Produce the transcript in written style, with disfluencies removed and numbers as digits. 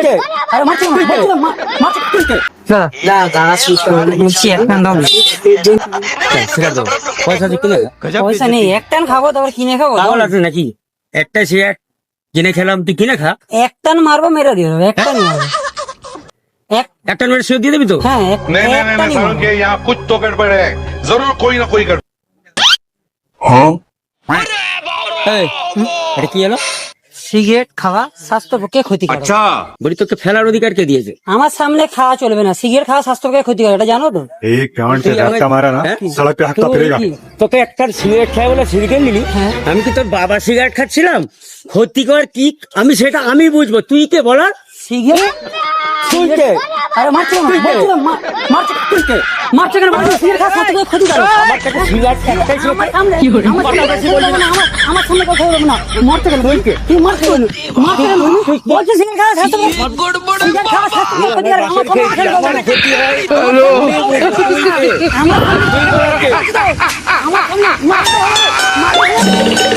কে? আরে মারছে না, মারছে তুই কে? না গাছ বলছি একটা দাও। সিগারেট দাও। পয়সা আছে কিনে খা। পয়সা নেই, একটান খাবো তারপর কিনে খাবো। পাগল আছে নাকি? একটা সিগারেট কিনে খেলাম, তুই কিনে খা। একটান মারবো, মেরে দিয়ে দেবো, একটান মারবো। একটা মেরে সিগারেট দিয়ে দিবি তো? হ্যাঁ नहीं नहीं नहीं একটানই सारुण মারবো। के यहाँ कुछ तो गड़बड़ है जरूर कोई ना कोई गड़बड़ এই, এটা কি হলো? সিগারেট খাওয়া স্বাস্থ্যের পক্ষে ক্ষতিকারক। বলি তোকে ফেলার অধিকার কে দিয়েছে? আমার সামনে খাওয়া চলবে না, সিগারেট খাওয়া স্বাস্থ্যের পক্ষে ক্ষতিকারক, এটা জানো তো? एक गांड से तुझे झटका हमें- मारा ना हैं? सड़क पे हकता তো फिरेगा কি? তোকে একটা সিগারেট খাই বলে সিগারেট নিলি? হ্যাঁ। আমি কি তোর বাবা সিগারেট খাচ্ছিলাম? ক্ষতিকর কি আমি সেটা আমি বুঝবো, তুই কে বলার? সিগারেট? তুই কে? আরে মারছে না, তুই কে? মারছে না, মারছে তুই কে? মারছে কেন? মারছে না, সিগারেট খাওয়া স্বাস্থ্যের পক্ষে ক্ষতিকারক। আমার কাছে সিগারেট খাচ্ছিস? আমার সামনে আমার সামনে কথা বলবে না, আমার সামনে কথা বলবে না। মারতে গেল তুই মারতে গেল মারতে গেল বলছিস সিগারেট খাওয়া স্বাস্থ্য সিগারেট খাওয়া স্বাস্থ্য ক্ষতিকারক। আমার সামনে কথা বলবে না। ক্ষতি হয়। আমার সামনে মারতে হবে।